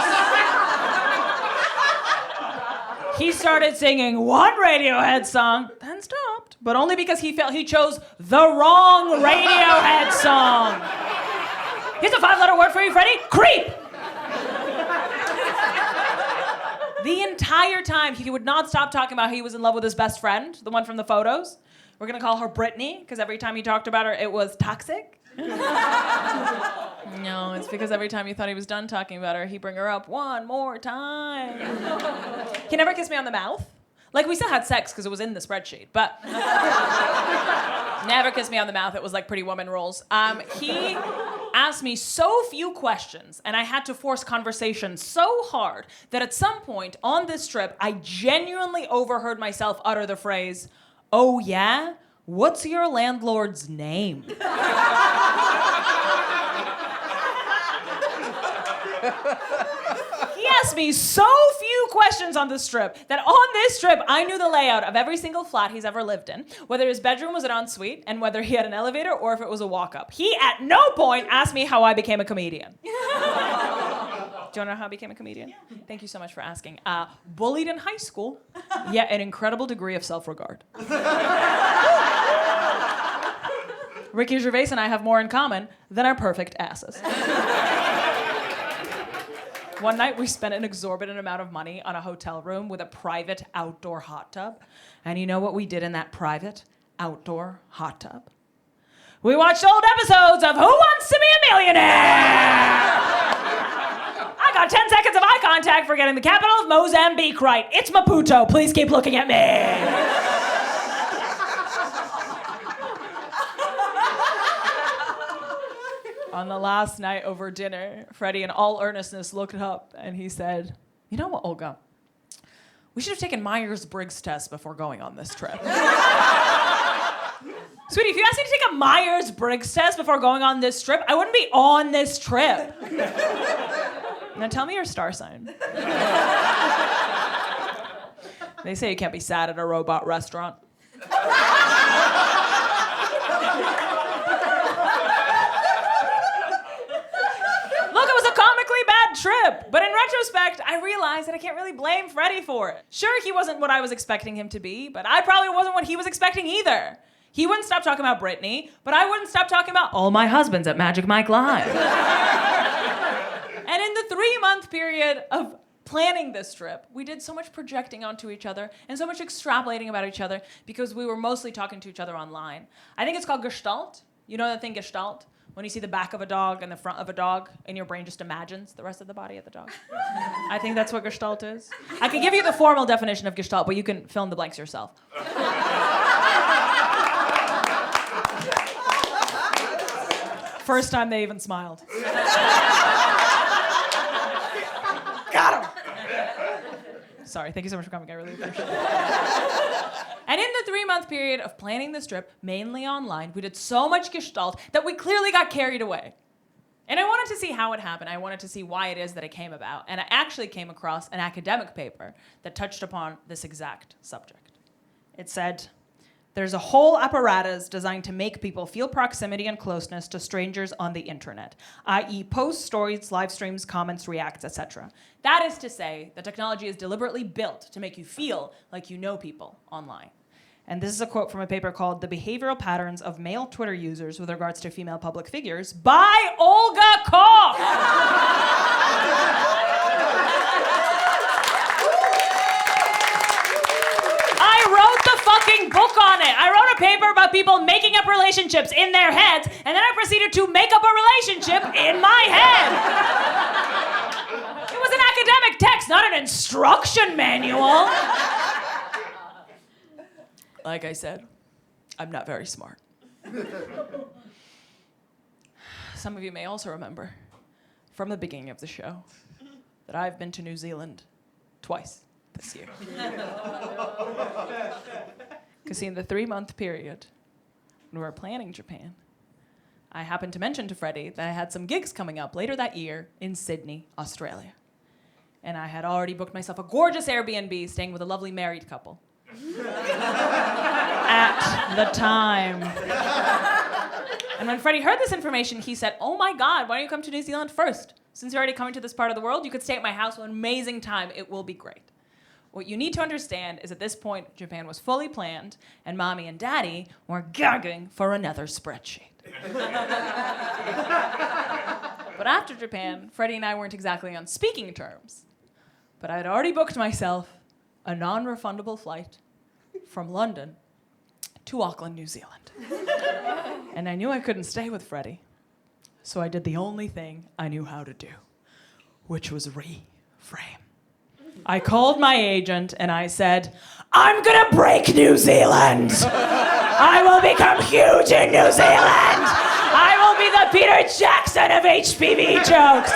He started singing one Radiohead song, then stopped, but only because he felt he chose the wrong Radiohead song. Here's a 5-letter word for you, Freddy. Creep! The entire time, he would not stop talking about how he was in love with his best friend, the one from the photos. We're gonna call her Brittany, because every time he talked about her, it was toxic. No, it's because every time he thought he was done talking about her, he'd bring her up one more time. He never kissed me on the mouth. Like, we still had sex because it was in the spreadsheet, but never kissed me on the mouth. It was like Pretty Woman rules. He asked me so few questions, and I had to force conversation so hard that at some point on this trip, I genuinely overheard myself utter the phrase, "Oh yeah? What's your landlord's name?" He asked me so few questions on this trip that on this trip I knew the layout of every single flat he's ever lived in, whether his bedroom was an ensuite, and whether he had an elevator or if it was a walk-up. He at no point asked me how I became a comedian. Do you want to know how I became a comedian? Thank you so much for asking. Bullied in high school, yet an incredible degree of self-regard. Ricky Gervais and I have more in common than our perfect asses. One night we spent an exorbitant amount of money on a hotel room with a private outdoor hot tub. And you know what we did in that private outdoor hot tub? We watched old episodes of Who Wants to Be a Millionaire? I got 10 seconds of eye contact for getting the capital of Mozambique right. It's Maputo. Please keep looking at me. On the last night over dinner, Freddy in all earnestness looked up and he said, "You know what, Olga? We should have taken Myers-Briggs test before going on this trip." Sweetie, if you asked me to take a Myers-Briggs test before going on this trip, I wouldn't be on this trip. Now tell me your star sign. They say you can't be sad at a robot restaurant. Look, it was a comically bad trip, but in retrospect, I realized that I can't really blame Freddy for it. Sure, he wasn't what I was expecting him to be, but I probably wasn't what he was expecting either. He wouldn't stop talking about Brittany, but I wouldn't stop talking about all my husbands at Magic Mike Live. And in the 3-month period of planning this trip, we did so much projecting onto each other and so much extrapolating about each other because we were mostly talking to each other online. I think it's called Gestalt. You know the thing Gestalt? When you see the back of a dog and the front of a dog, and your brain just imagines the rest of the body of the dog. I think that's what Gestalt is. I can give you the formal definition of Gestalt, but you can fill in the blanks yourself. First time they even smiled. Got him! Sorry, thank you so much for coming. I really appreciate it. And in the 3-month period of planning this trip, mainly online, we did so much Gestalt that we clearly got carried away. And I wanted to see how it happened. I wanted to see why it is that it came about. And I actually came across an academic paper that touched upon this exact subject. It said, there's a whole apparatus designed to make people feel proximity and closeness to strangers on the internet, i.e. posts, stories, live streams, comments, reacts, etc. That is to say, the technology is deliberately built to make you feel like you know people online. And this is a quote from a paper called The Behavioral Patterns of Male Twitter Users with Regards to Female Public Figures by Olga Koch. I wrote the fucking book on it. I wrote a paper about people making up relationships in their heads, and then I proceeded to make up a relationship in my head. It was an academic text, not an instruction manual. Like I said, I'm not very smart. Some of you may also remember from the beginning of the show that I've been to New Zealand twice this year. Because in the 3-month period, when we were planning Japan, I happened to mention to Freddy that I had some gigs coming up later that year in Sydney, Australia. And I had already booked myself a gorgeous Airbnb staying with a lovely married couple. At the time. And when Freddy heard this information, he said, oh my God, why don't you come to New Zealand first? Since you're already coming to this part of the world, you could stay at my house, an amazing time, it will be great. What you need to understand is at this point, Japan was fully planned, and Mommy and Daddy were gagging for another spreadsheet. But after Japan, Freddy and I weren't exactly on speaking terms. But I had already booked myself a non-refundable flight from London to Auckland, New Zealand. And I knew I couldn't stay with Freddy, so I did the only thing I knew how to do, which was reframe. I called my agent and I said, I'm gonna break New Zealand. I will become huge in New Zealand. I will be the Peter Jackson of HPV jokes,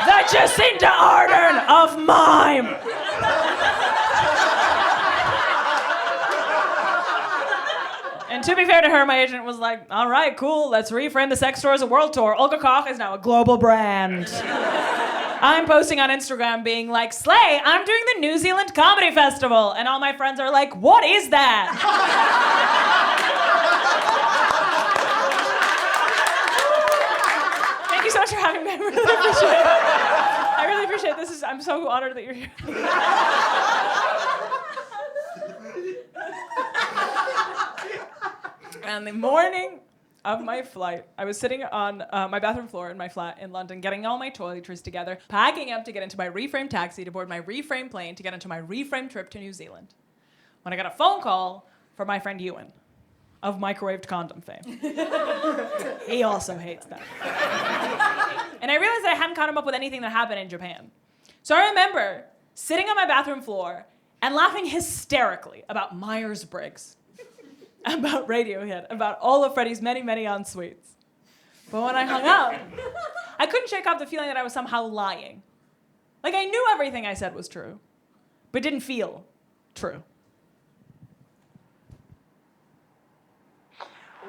the Jacinda Ardern of mime. And to be fair to her, my agent was like, all right, cool, let's reframe the sex tour as a world tour. Olga Koch is now a global brand. I'm posting on Instagram being like, Slay, I'm doing the New Zealand Comedy Festival. And all my friends are like, what is that? Thank you so much for having me. I really appreciate it. I really appreciate it. I'm so honored that you're here. And the morning of my flight, I was sitting on my bathroom floor in my flat in London, getting all my toiletries together, packing up to get into my reframe taxi to board my reframe plane to get into my reframe trip to New Zealand, when I got a phone call from my friend Ewan of microwaved condom fame. He also hates that. And I realized that I hadn't caught him up with anything that happened in Japan. So I remember sitting on my bathroom floor and laughing hysterically about Myers-Briggs, about Radiohead, about all of Freddy's many, many en-suites. But when I hung up, I couldn't shake off the feeling that I was somehow lying. Like I knew everything I said was true, but didn't feel true.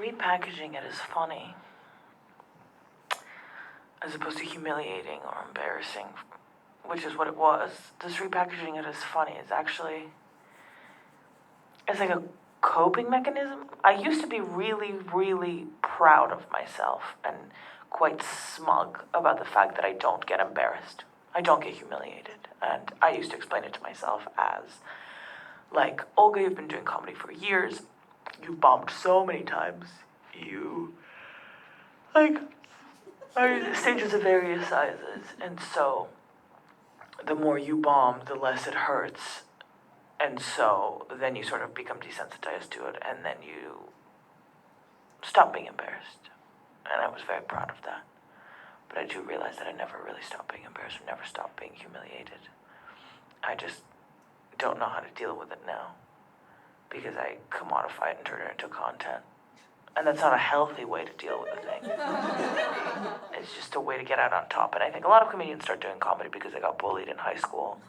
Repackaging it is funny, as opposed to humiliating or embarrassing which is what it was, this repackaging it as funny is actually, it's like a coping mechanism. I used to be really, really proud of myself and quite smug about the fact that I don't get embarrassed. I don't get humiliated. And I used to explain it to myself as, like, Olga, you've been doing comedy for years. You've bombed so many times. You, like, are stages of various sizes. And so the more you bomb, the less it hurts. And so then you sort of become desensitized to it, and then you stop being embarrassed. And I was very proud of that. But I do realize that I never really stopped being embarrassed or never stopped being humiliated. I just don't know how to deal with it now because I commodify it and turn it into content. And that's not a healthy way to deal with a thing. It's just a way to get out on top. And I think a lot of comedians start doing comedy because they got bullied in high school.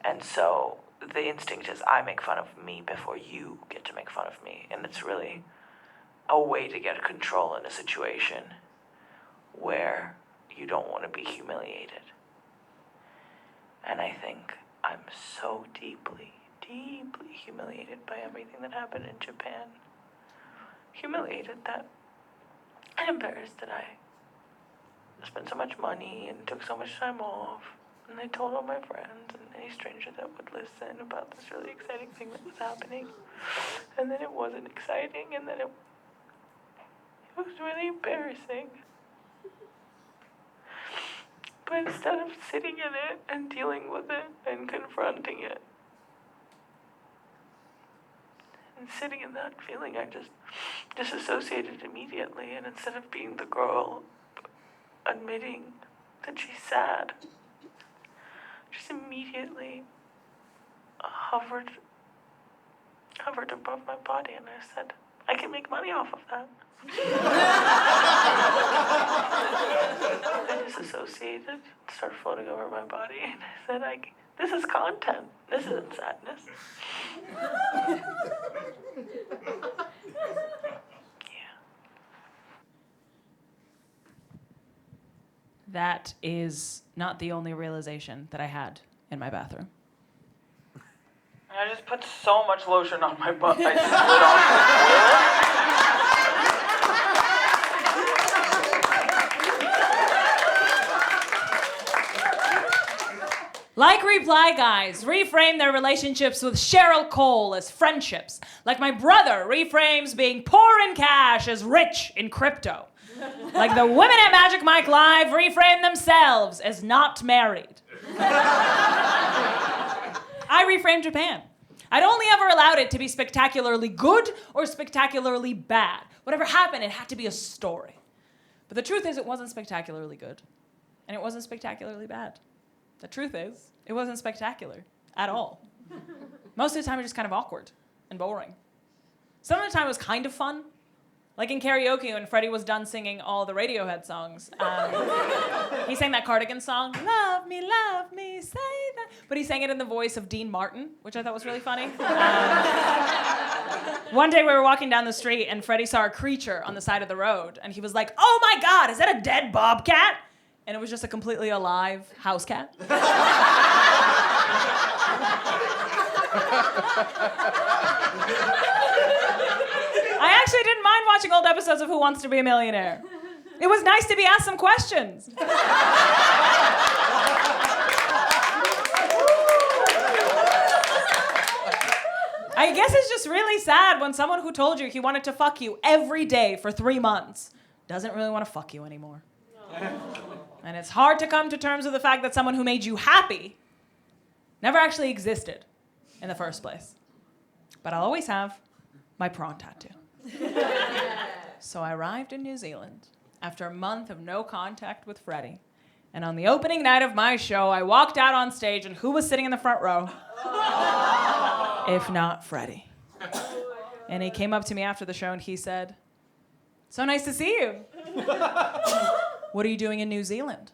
And so the instinct is I make fun of me before you get to make fun of me. And it's really a way to get control in a situation where you don't want to be humiliated. And I think I'm so deeply, deeply humiliated by everything that happened in Japan. Humiliated that I'm embarrassed that I spent so much money and took so much time off. And I told all my friends and any stranger that would listen about this really exciting thing that was happening. And then it wasn't exciting, and then it was really embarrassing. But instead of sitting in it and dealing with it and confronting it, and sitting in that feeling, I just disassociated immediately. And instead of being the girl admitting that she's sad, just immediately hovered above my body, and I said, I can make money off of that. I disassociated, started floating over my body, and I said, this is content. This isn't sadness. Yeah. That is not the only realization that I had in my bathroom. I just put so much lotion on my butt. I just put on Like Reply Guys reframe their relationships with Cheryl Cole as friendships. Like my brother reframes being poor in cash as rich in crypto. Like the women at Magic Mike Live reframe themselves as not married. I reframed Japan. I'd only ever allowed it to be spectacularly good or spectacularly bad. Whatever happened, it had to be a story. But the truth is, it wasn't spectacularly good. And it wasn't spectacularly bad. The truth is, it wasn't spectacular at all. Most of the time, it was just kind of awkward and boring. Some of the time, it was kind of fun. Like in karaoke, when Freddy was done singing all the Radiohead songs, he sang that Cardigan song, love me, say that. But he sang it in the voice of Dean Martin, which I thought was really funny. One day we were walking down the street and Freddy saw a creature on the side of the road. And he was like, oh my God, is that a dead bobcat? And it was just a completely alive house cat. I actually didn't mind watching old episodes of Who Wants to Be a Millionaire. It was nice to be asked some questions. I guess it's just really sad when someone who told you he wanted to fuck you every day for 3 months doesn't really want to fuck you anymore. And it's hard to come to terms with the fact that someone who made you happy never actually existed in the first place. But I'll always have my prawn tattoo. So I arrived in New Zealand after a month of no contact with Freddy. And on the opening night of my show, I walked out on stage, and who was sitting in the front row? If not Freddy. And he came up to me after the show and he said, so nice to see you. What are you doing in New Zealand?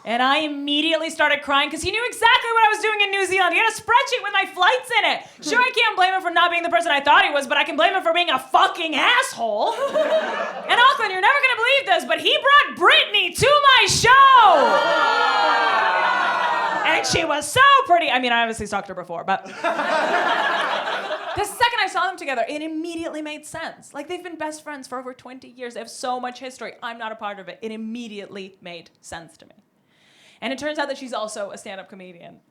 And I immediately started crying because he knew exactly what I was doing in New Zealand. He had a spreadsheet with my flights in it. Sure, I can't blame him for not being the person I thought he was, but I can blame him for being a fucking asshole. And Auckland, you're never going to believe this, but he brought Britney to my show. And she was so pretty. I mean, I obviously stalked her before, but... The second I saw them together, it immediately made sense. Like, they've been best friends for over 20 years. They have so much history. I'm not a part of it. It immediately made sense to me. And it turns out that she's also a stand-up comedian.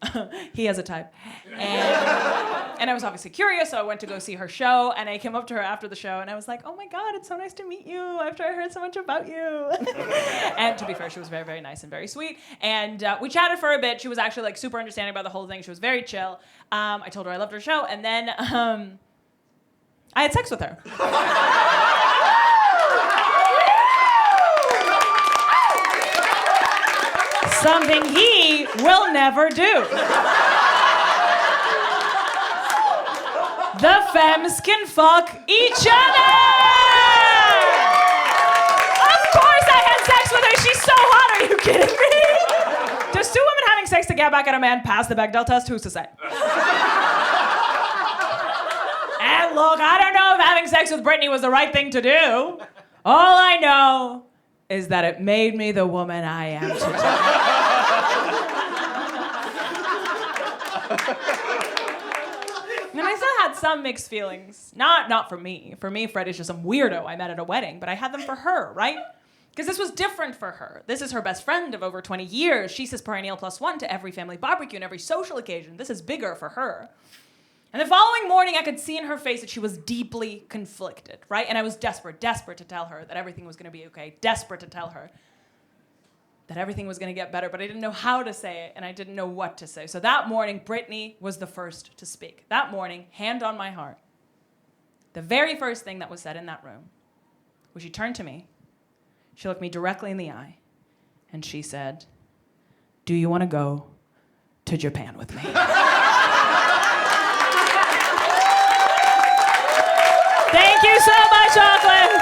He has a type. And I was obviously curious, so I went to go see her show, and I came up to her after the show, and I was like, oh my God, it's so nice to meet you after I heard so much about you. And to be fair, she was very, very nice and very sweet. And we chatted for a bit. She was actually like super understanding about the whole thing. She was very chill. I told her I loved her show, and then I had sex with her. Something he will never do. The femmes can fuck each other! Of course I had sex with her. She's so hot. Are you kidding me? Does two women having sex to get back at a man pass the Bechdel test? Who's to say? And look, I don't know if having sex with Brittany was the right thing to do. All I know is that it made me the woman I am today. And I still had some mixed feelings. Not for me. For me, Freddy's just some weirdo I met at a wedding, but I had them for her, right? Because this was different for her. This is her best friend of over 20 years. She says perennial +1 to every family barbecue and every social occasion. This is bigger for her. And the following morning, I could see in her face that she was deeply conflicted, right? And I was desperate to tell her that everything was going to be okay. Desperate to tell her that everything was going to get better, but I didn't know how to say it, and I didn't know what to say. So that morning, Brittany was the first to speak. That morning, hand on my heart, the very first thing that was said in that room was she turned to me, she looked me directly in the eye, and she said, "Do you want to go to Japan with me?" Thank you so much, Auckland.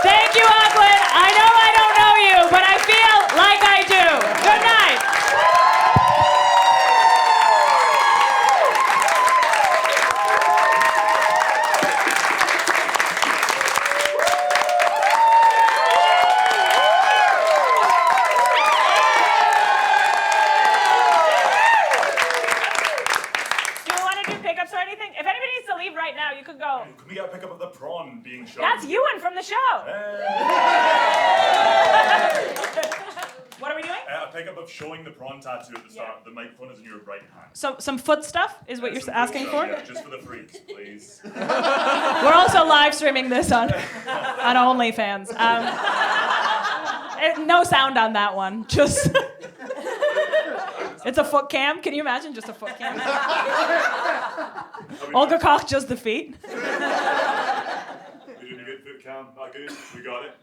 Thank you, Auckland. I know I don't know you, but I feel like I do. Good night. Do you want to do pickups or anything? If anybody needs to leave right now, you could go. Can we get a pickup of the prawn being shown? That's Ewan from the show. What are we doing? A pickup of showing the prawn tattoo at the start. The microphone is in your right hand. So some foot stuff is what you're Some asking good for? stuff, yeah, just for the freaks, please. We're also live streaming this on OnlyFans. No sound on that one. Just it's a foot cam. Can you imagine just a foot cam? Olga Koch, just the feet. We're doing a good foot cam. Not good. We got it.